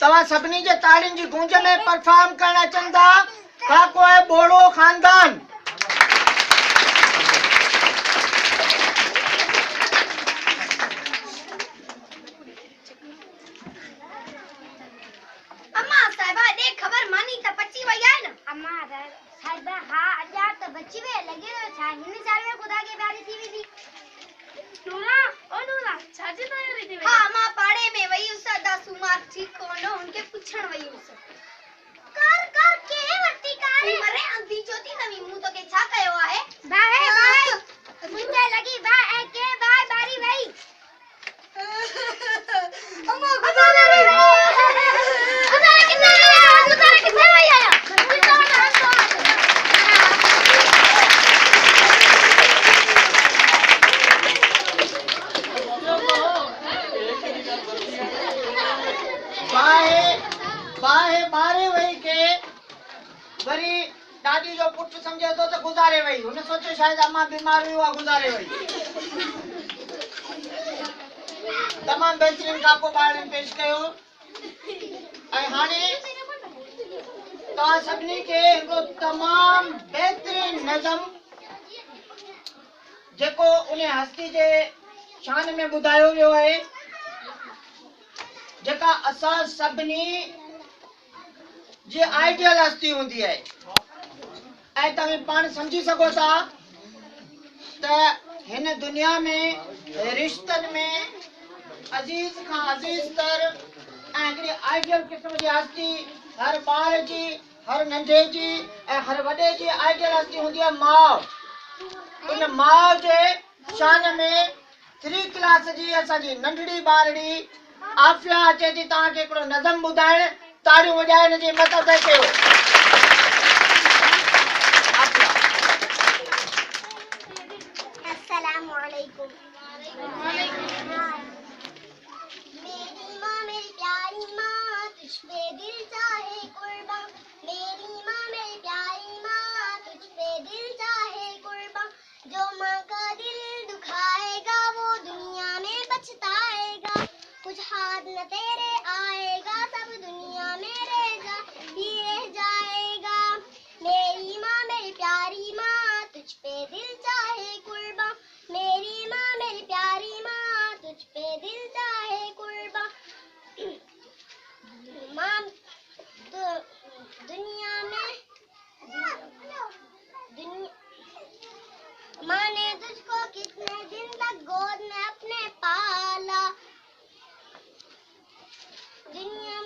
तवा सबनी जे ताड़िन जी गूंज में परफॉर्म करना चंदा खाको है बोड़ो खानदान। अम्मा साहिबा दे खबर मानी त पची वई है न। अम्मा साहिबा हां अजा त बची वे लगे छा हिन साल में खुदा के प्यारी थी वी थी। नूरा ओ नूरा छाजी तैयारी थी। हां मां पाड़े में वई उस दा सुमार ठीक कोनो उनके पूछण वई उस कर कर के वरती कारी मरे अंधी चोती नवी मुंह तो के छा कयो आहे बाहे बाहे मुंजे लगी बा ए के बाय बारी वई अम्मा खुदा रे अरे कितना वई आया बाहे बारे वही के वरी दादी जो पुट समझे तो गुजारे वही उन सोचे शायद अम्मा बीमार हुई गुजारे वही। तमाम बेहतरीन काको बारन पेश कयो ऐं हाने तव्हां सभिनी के हिकिड़ो तमाम बेहतरीन नज़म जेको उन हस्ती जे शान में ॿुधायो वियो आहे जेका असां सभिनी जी आइडियल हस्ती हूंदी है ऐं तव्हां पाण समझी सघो था त हिन दुनिया में रिश्तनि में अजीज खां अजीज तर ऐं हिकिड़ी आइडियल क़िस्म जी हस्ती हर ॿार जी हर नंढे जी ऐं हर वॾे जी आइडियल हस्ती हूंदी आहे माउ। उन माउ जे शान में 3 क्लास जी असांजी नंढड़ी ॿारड़ी आफिया अचे थी तव्हांखे हिकिड़ो नज़म ॿुधाइण ताड़ियूं वॼाए हिन जी मदद कयो। अस्सलाम वालेकुम। मेरी माँ मेरी प्यारी माँ तुझ पे दिल चाहे कुर्बान मेरी माँ मेरी प्यारी माँ तुझ पे दिल चाहे कुर्बान जो माँ का दिल दुखाएगा वो दुनिया में पछताएगा कुछ हाथ न तेरे आएगा सब दुनिया में रह जाएगा मेरी माँ मेरी प्यारी माँ तुझ पे दिल चाहे कुर्बान मेरी माँ मेरी प्यारी माँ तुझ पे दिल चाहे कुर्बान माँ तो दुनिया में माँ ने तुझको कितने दिन तक गोद में अपने पाला दुनिया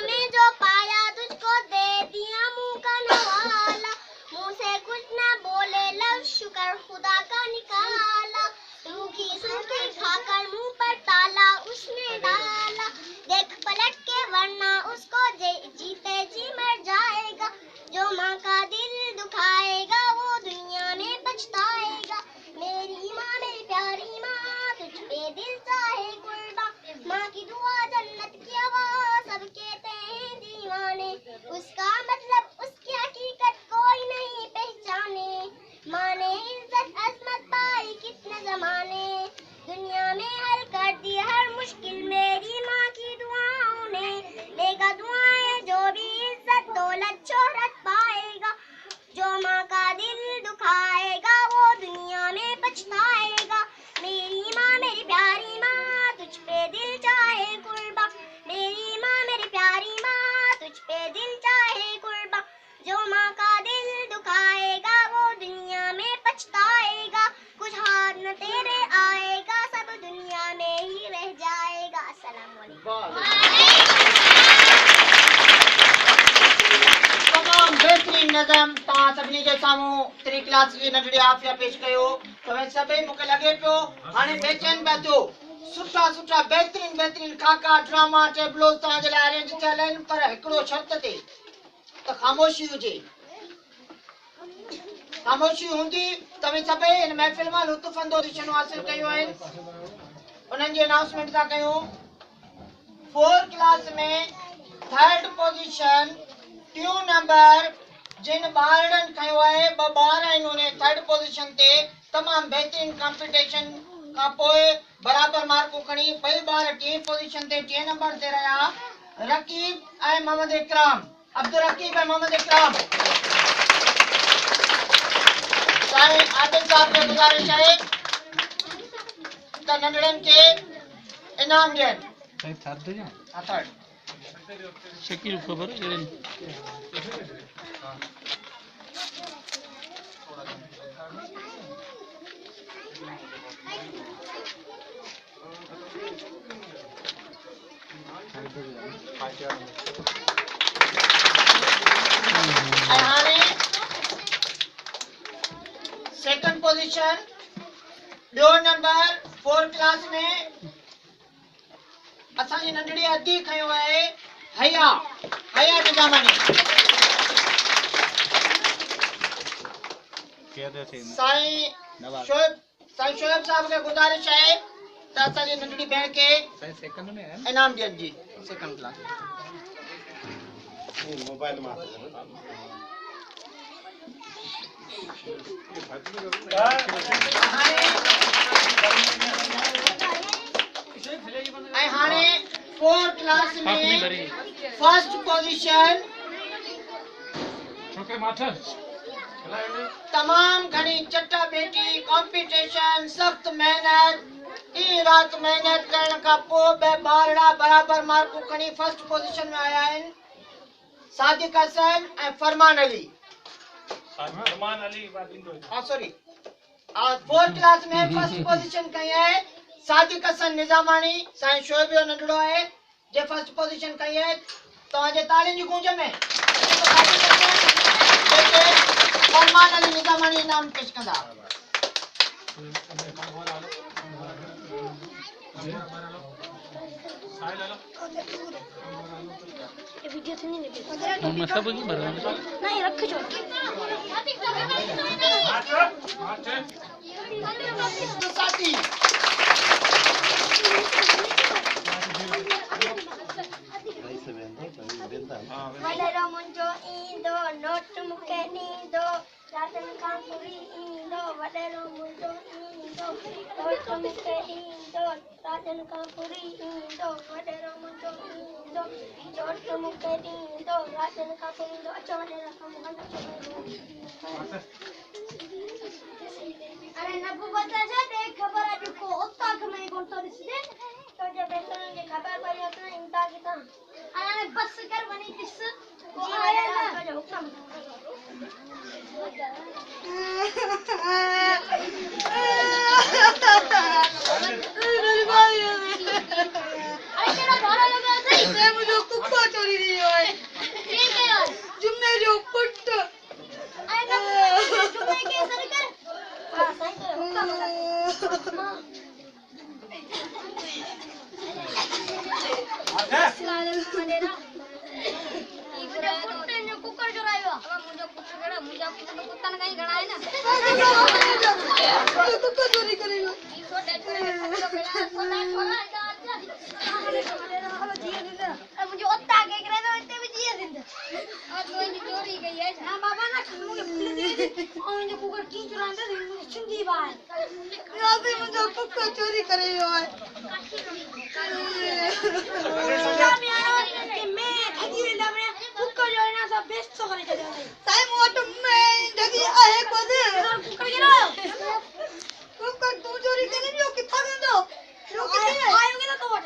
में जो पाया तुझको दे दिया मुंह का नवाला मुंह से कुछ ना बोले लव शुक्र खुदा का निकाला रूखी सूखी खाकर मुंह पर ताला उसने डाला देख पलट के वरना उसको जीते जी मर जाएगा जो माँ का दिल दुखाएगा वो दुनिया में पछताएगा मेरी माँ मेरी प्यारी माँ तुझ पे दिल चाहे कुर्बान माँ की दुआ जन्नत की आवाज़ सब कहते हैं दीवाने उसका मतलब उसकी हकीकत कोई नहीं पहचाने माँ ने इज्जत अजमत पाई कितने जमाने दुनिया में हल कर दी हर मुश्किल मेरी माँ की दुआओं ने देगा दुआएं जो भी इज्जत दौलत शोहरत पाएगा जो माँ का दिल दुखाएगा वो दुनिया में पछताएगा मेरी माँ मेरी प्यारी माँ तुझ पे दिल चाहे कुर्बान मेरी माँ मेरी प्यारी माँ तुझ पे दिल चाहे कुर्बान जो माँ का दिल दुखाएगा वो दुनिया में पछताएगा कुछ हाथ न तेरे आएगा सब दुनिया में ही रह जाएगा। अस्सलाम वालेकुम। तमाम बेहतरीन नज़म तव्हां सभिनी जे साम्हूं 3 क्लास जी नंढड़ी आफिया पेश कयो तव्हां सभई मूंखे लॻे पियो हाणे बेचैन पिया थियो सुठा सुठा बेहतरीन बेहतरीन खाका ड्रामा टेबलोस तव्हांजे लाइ अरेंज थियल आहिनि पर हिकिड़ो शर्त ते त ख़ामोशी हुजे खामोशी हूंदी तव्हां सभई हिन महफ़िल मां लुत्फ़ अंदोज़ हासिल कयूं आहिनि उन्हनि जी अनाउंसमेंट था कयूं 4 क्लास में 3rd पोजीशन ट्यून नंबर जिन ॿारनि खयो आहे 2 ॿार आहिनि उन 3rd पोजीशन ते तमामु बहितरीन कॉम्पिटिशन खां पोइ बराबर मार्क खणी ॿई ॿार टी पोजीशन ते टी नंबर ते रहिया रकीब ऐं मोहम्मद इकराम अब्दुल रकीब ऐं मोहम्मद इकराम साईं आदिल साहब खे गुज़ारिश आहे त नंढड़नि खे इनाम ॾियनि थर्ड शकील खबर ऐं हाणे सेकंड पोजीशन ॿियो नंबर 4 क्लास में असांजी नंढड़ी अदी खयो आहे हया निजामानी साईं शोएब साहब खे गुज़ारिश आहे त असांजी नंढड़ी भेण खे इनाम ॾियनि जी सेकंड क्लास मोबाइल मां ऐं हाणे 4 क्लास में फर्स्ट पोजीशन तमाम घणी चटा बेटी कॉम्पिटिशन सख्त मेहनत ॾींहुं राति मेहनत करण खां पोइ ॿ ॿारड़ा बराबर मार्कूं खणी फर्स्ट पोजीशन में आया आहिनि सादिक हसन ऐं फरमान अली सॉरी 4 क्लास में फर्स्ट पोजीशन कई है सादिक हसन निजामानी साईं शोएब जो नंढड़ो है जे फर्स्ट पोजीशन कई है तव्हांजे तालियुनि जी गूंज में फरमान अली निजामानी इनाम पेश कंदा वीडियो से नहीं निकल मतलब की भरवा नहीं रख जो साथी वडेरो मुंजो ईंदो नोट मुके नींदो रातन खां पूरी ईंदो वडेरो मुंजो ईंदो नोट मुके ईंदो रातन खां पूरी ईंदो वडेरो मुंजो ईंदो नोट मुके ईंदो रातन खां पूरी ईंदो अचो वडेरो कम कंदो अरे नबू बता जा देख खबर आज को ओता में कोन तो दिसदे तो जे बेसन के खबर पड़ी होत ना इंता की ता अरे बस कर बनी दिस को आया ना तो जो हुक्म मेरी भाई अरे तेरा घर लगा सही मैं मुझे कुत्ता चोरी दी है ठीक है यार जुम्मे जो पुट अरे ना जुम्मे के सर कर हां सही तो हुक्म कुकर चुरायो मुझे कुत्ता ने कहीं गड़ा है ना कुत्ता चोरी करेगा मुझे ओत्ता के करे तो इतने भी जिया जिंदा और कोई चोरी गई है ना बाबा ना मुझे और मुझे कुकर की चुरांदा मुझे चुंगी बाहर यार भी मुझे कुत्ता चोरी करेगा मैं ठगी लामने कुकर जो है ना सब बेस्ट तो करे चले टाइम व्हाट मैं ठगी आहे को दे कुकर गिरो कुकर तू चोरी करे जो कितना गंदो जो कितने आयोगे ना तो व्हाट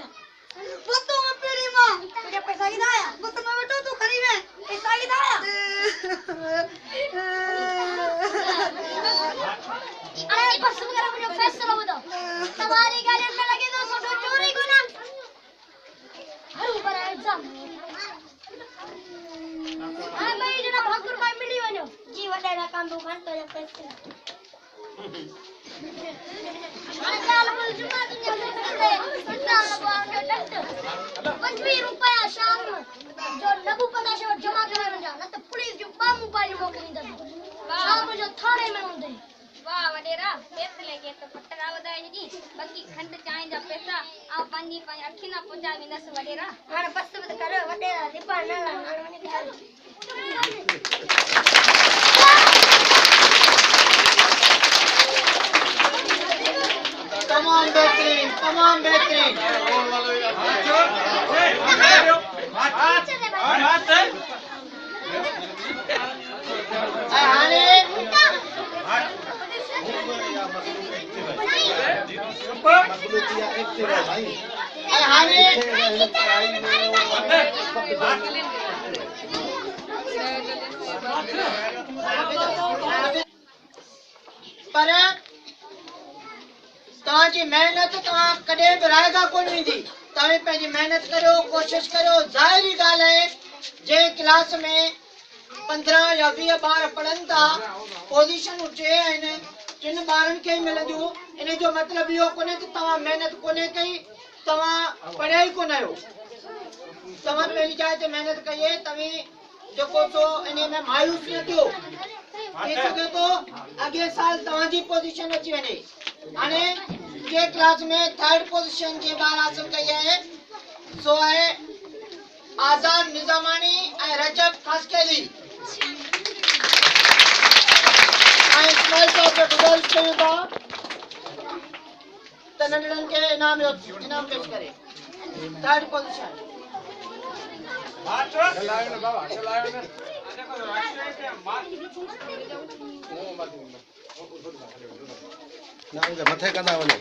बतो में पेड़ी मां तुझे पैसा ही दाया बतो में बेटो तू खड़ी में पैसा ही दाया अरे बस वगैरह मुझे फैसला बताओ तुम्हारी गाड़ी में लगे तो छोटो चोरी को ना हरु पर एग्जाम हां भाई जना भागुर भाई मिली वनो जी वडेरा काम दो घंटो या पैसे अरे चाल बोल जुमा दुनिया में चले इतना लगवा के डट 25 रुपया शाम जो नबू पता से जमा कराने जा ना तो पुलिस जो बामू पाली मोकली दे शाम जो थाने में होंदे वाह वडेरा फैसले के तो पटरा वदाई नी बाकी खंड चाहे जा पैसा आ पानी अखिना पुंजा विनस वडेरा हां बस मत कर वडेरा दीपा ना हां तो तमाम बेहतरीन, तमाम बेहतरीन। पर तव्हांजी मेहनत तव्हां कॾहिं बि रायगा कोन वेंदी। तव्हां पंहिंजी मेहनत करियो, कोशिशि करियो। ज़ाहिरी ॻाल्हि आहे जंहिं क्लास में 15 या 20 ॿार पढ़नि था, पोज़ीशनूं 2 आहिनि, 3 ॿारनि खे ई मिलंदियूं। इन जो मतिलबु इहो कोन्हे त तव्हां महिनत कोन्हे कई, तव्हां पढ़िया ई कोन आहियो। तव्हां पंहिंजी जाइ ते महिनत कई आहे, तव्हीं जेको सो इन में मायूस न थियो। थी सघे थो अॻे साल तव्हांजी पोज़ीशन अची वञे। हाणे जे क्लास में 3rd पोज़ीशन जे ॿार हासिल कई आहे सो आहे आज़ाद निज़ामानी ऐं रजब खासकेली। ऐं इस्माइल साहब खे गुज़ारिश कयूं था त नंढड़नि खे इनाम पेश करे। 3rd पोज़ीशन मथे कंदा वञो।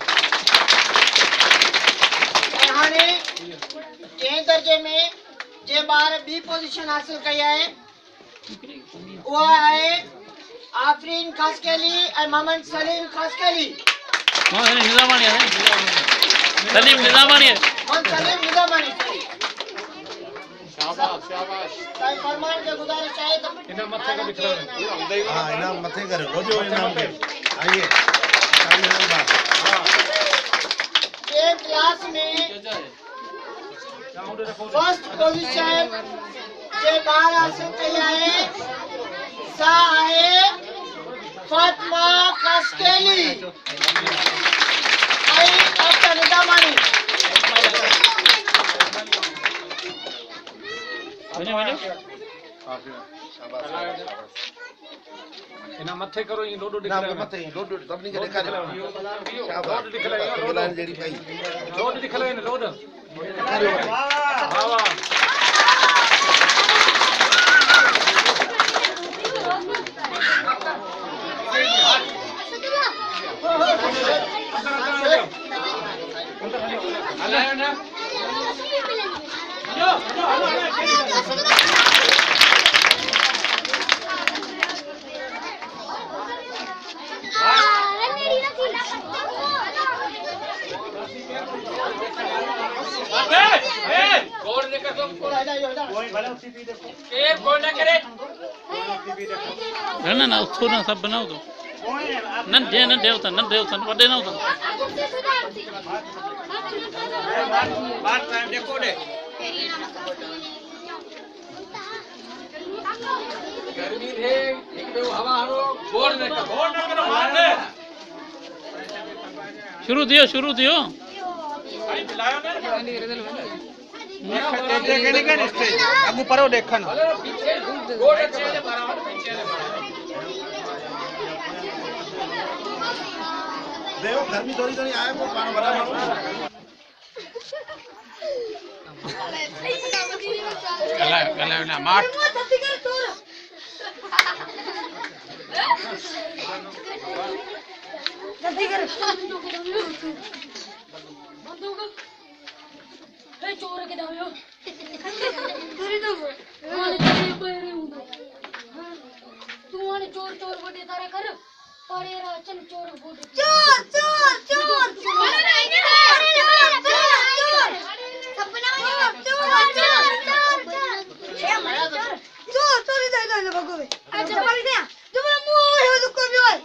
हाणे जंहिं दर्जे में जे ॿार ॿी पोज़ीशन हासिल कई आहे उहा आहे आफरीन खासकेली ऐं मोहम्मद सलीम खासकेली। निज़ामानी है, सलीम निज़ामानी है। मोहम्मद सलीम निज़ामानी। शाबाश शाबाश। साईं फरमान के गुजारिश है तो इनाम मथे का दिखा रहे। हां इनाम मथे करे हो जो इनाम के आइए ये क्लास में 1st पोजीशन जे ॿार हासिल कई आहे सा आहे फातिमा खासकेली ऐं डॉक्टर निज़ामानी। इना मथे करो ये लोडो दिखला मथे लोड सभनी के देखा लोड दिखला लोड जेडी पई लोड दिखला ने लोड वाह वाह ना उसको ना सब बनाओ तो नंढे होता वॾे न होता। बात टाइम देखो दे गर्मी थे एक दो हवा हरो बोर्ड न करो मार दे। शुरू थियो भाई मिलायो ने देखे के स्टेज आगू परो देखन पीछे गोड़ अच्छे से बराबर पीछे देव गर्मी थोड़ी थोड़ी आए वो पानी बराबर कला ना मार जल्दी कर बंदूक हे चोर के दायो तेरे तो माने तेरे पैरे हुंदा तू माने चोर बड़े तारे कर पड़े राचन चोर बोल चोर माने नहीं चोर सपना में चोर चोरी दे दे भगवे अच्छा मारी दे तुम मुंह है दुको भी होय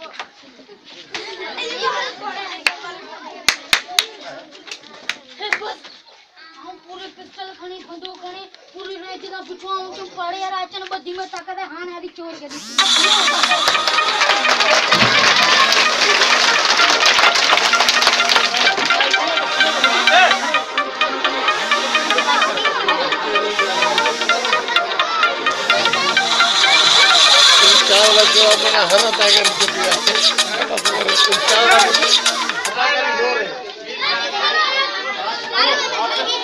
पूरे पिस्टल खणी बंदूक खणी पूरी रेत दा पुछवा तो पड़े यार अचन बद्दी में ताकत है हां हरी चोर के दी चावल जो अपना हर टाइगर को दिया चावल